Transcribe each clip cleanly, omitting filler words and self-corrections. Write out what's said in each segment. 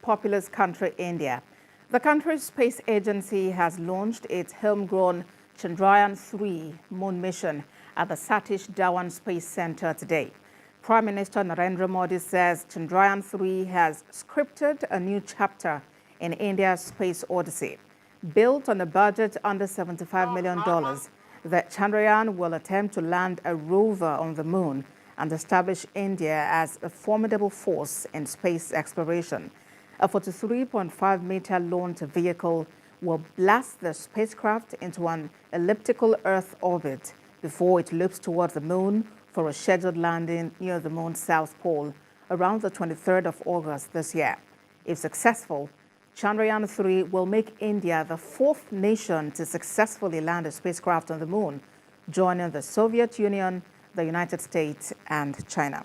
populous country, India. The country's space agency has launched its homegrown Chandrayaan-3 moon mission at the Satish Dhawan Space Center today. Prime Minister Narendra Modi says Chandrayaan-3 has scripted a new chapter in India's space odyssey. Built on a budget under $75 million, the Chandrayaan will attempt to land a rover on the moon and establish India as a formidable force in space exploration. A 43.5-meter launch vehicle will blast the spacecraft into an elliptical Earth orbit before it loops toward the moon for a scheduled landing near the moon's south pole around the 23rd of August this year. If successful, Chandrayaan-3 will make India the fourth nation to successfully land a spacecraft on the moon, joining the Soviet Union, the United States, and China.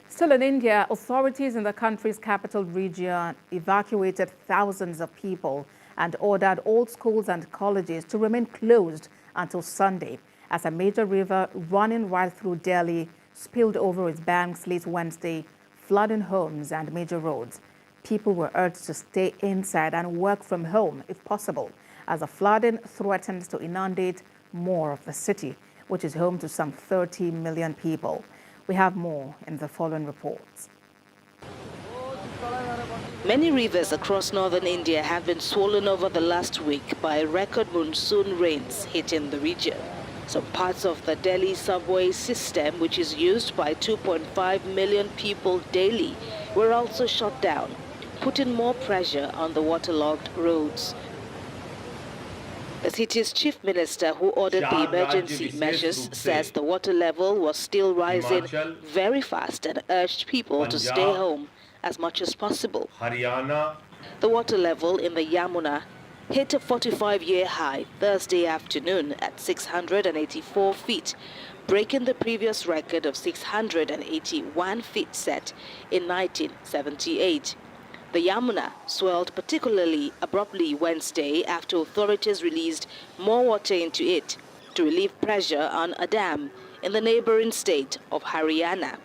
Still in India, authorities in the country's capital region evacuated thousands of people and ordered all schools and colleges to remain closed until Sunday as a major river running right through Delhi spilled over its banks late Wednesday, flooding homes and major roads. People were urged to stay inside and work from home if possible, as the flooding threatens to inundate more of the city, which is home to some 30 million people. We have more in the following reports. Many rivers across northern India have been swollen over the last week by record monsoon rains hitting the region. Some parts of the Delhi subway system, which is used by 2.5 million people daily, were also shut down, putting more pressure on the waterlogged roads. The city's chief minister, who ordered the emergency measures, says the water level was still rising very fast and urged people to stay home as much as possible. The water level in the Yamuna hit a 45-year high Thursday afternoon at 684 feet, breaking the previous record of 681 feet set in 1978. The Yamuna swelled particularly abruptly Wednesday after authorities released more water into it to relieve pressure on a dam in the neighboring state of Haryana.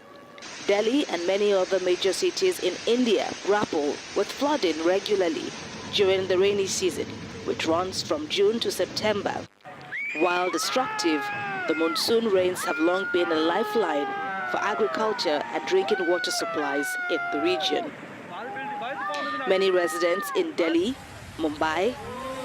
Delhi and many other major cities in India grapple with flooding regularly during the rainy season, which runs from June to September. While destructive, the monsoon rains have long been a lifeline for agriculture and drinking water supplies in the region. Many residents in Delhi, Mumbai,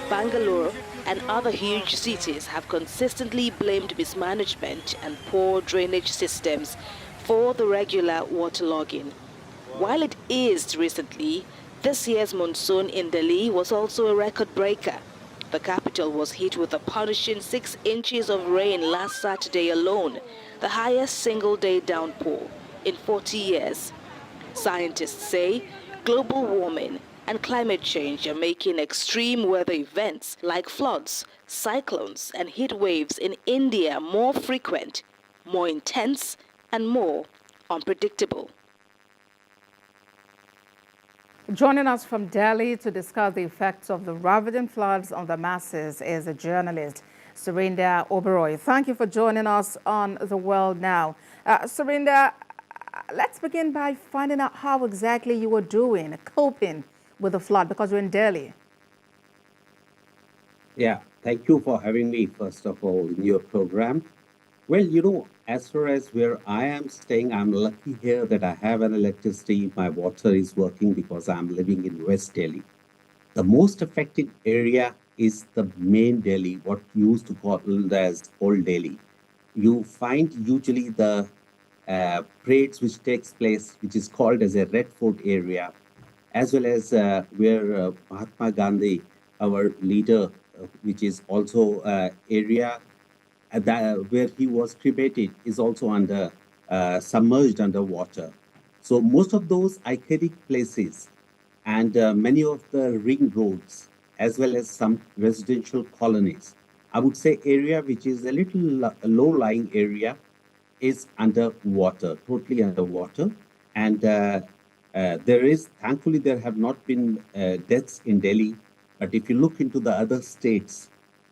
Bangalore, and other huge cities have consistently blamed mismanagement and poor drainage systems for the regular waterlogging. While it eased recently, this year's monsoon in Delhi was also a record breaker. The capital was hit with a punishing 6 inches of rain last Saturday alone, the highest single-day downpour in 40 years. Scientists say global warming and climate change are making extreme weather events like floods, cyclones, and heat waves in India more frequent, more intense, and more unpredictable. Joining us from Delhi to discuss the effects of the ravaging floods on the masses is a journalist, Surinder Oberoi. Thank you for joining us on The World Now. Surinder, let's begin by finding out how exactly you were doing, coping with the flood, because you're in Delhi. Yeah, thank you for having me, first of all, in your program. Well, as far as where I am staying, I'm lucky here that I have an electricity. My water is working because I'm living in West Delhi. The most affected area is the main Delhi, what you used to call as Old Delhi. You find usually the parades which takes place, which is called as a Red Fort area, as well as where Mahatma Gandhi, our leader, which is also area where he was cremated, is also under submerged underwater. So most of those iconic places and many of the ring roads, as well as some residential colonies, I would say area which is a little low-lying area, is underwater, totally underwater. And thankfully, there have not been deaths in Delhi. But if you look into the other states,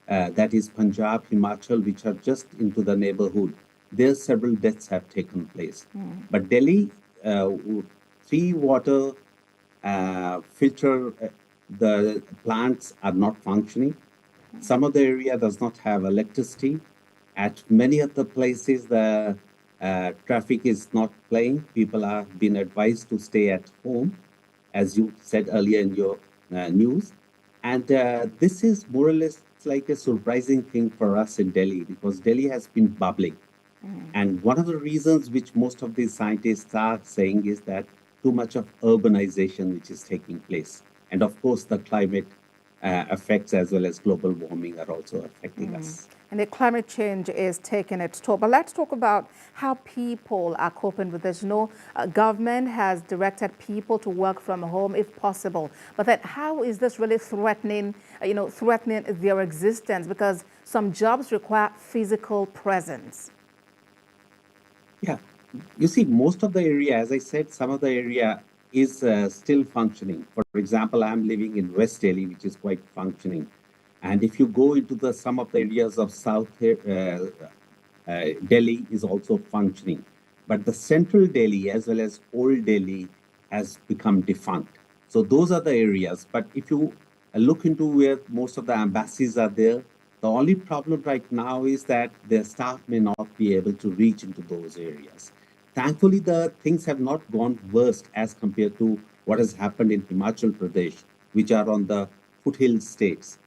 that is Punjab, Himachal, which are just into the neighborhood, there several deaths have taken place. But Delhi, three water filter, the plants are not functioning. Some of the area does not have electricity. At many other places, the traffic is not playing. People are being advised to stay at home, as you said earlier in your news. And this is more or less like a surprising thing for us in Delhi because Delhi has been bubbling. And one of the reasons which most of these scientists are saying is that too much of urbanization which is taking place. And of course, the climate effects as well as global warming are also affecting us. And the climate change is taking its toll. But let's talk about how people are coping with this. Government has directed people to work from home if possible. But then how is this really threatening, threatening their existence? Because some jobs require physical presence. Yeah, you see, most of the area, as I said, some of the area is still functioning. For example, I'm living in West Delhi, which is quite functioning. And if you go into the some of the areas of South Delhi is also functioning. But the central Delhi as well as old Delhi has become defunct. So those are the areas. But if you look into where most of the embassies are there, the only problem right now is that their staff may not be able to reach into those areas. Thankfully, the things have not gone worse as compared to what has happened in Himachal Pradesh, which are on the foothill states.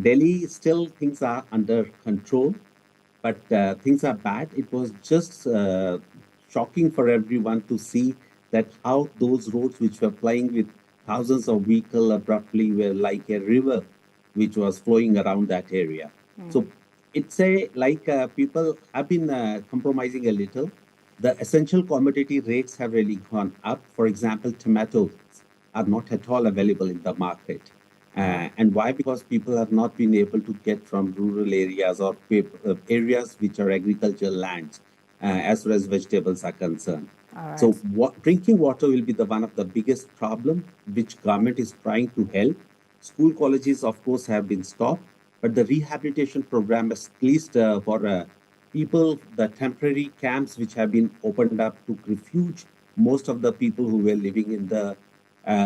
Delhi, still things are under control, but things are bad. It was just shocking for everyone to see that how those roads which were plying with thousands of vehicles abruptly were like a river which was flowing around that area. So it's a like people have been compromising a little. The essential commodity rates have really gone up. For example, tomatoes are not at all available in the market. And why? Because people have not been able to get from rural areas or areas which are agricultural lands as far as vegetables are concerned. All right. So drinking water will be the one of the biggest problem which government is trying to help. School colleges, of course, have been stopped, but the rehabilitation program, at least for people, the temporary camps which have been opened up to refuge most of the people who were living in the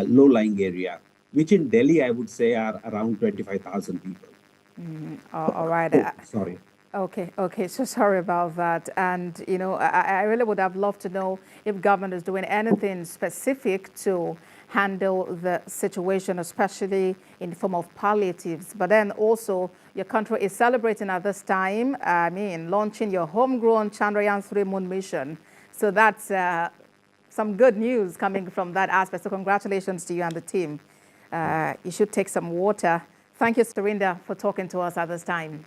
low-lying area, which in Delhi, I would say, are around 25,000 people. All right. Oh, sorry. Okay. So sorry about that. And, I really would have loved to know if government is doing anything specific to handle the situation, especially in the form of palliatives. But then also, your country is celebrating at this time, launching your homegrown Chandrayaan-3 moon mission. So that's some good news coming from that aspect. So congratulations to you and the team. You should take some water. Thank you, Surinder, for talking to us at this time.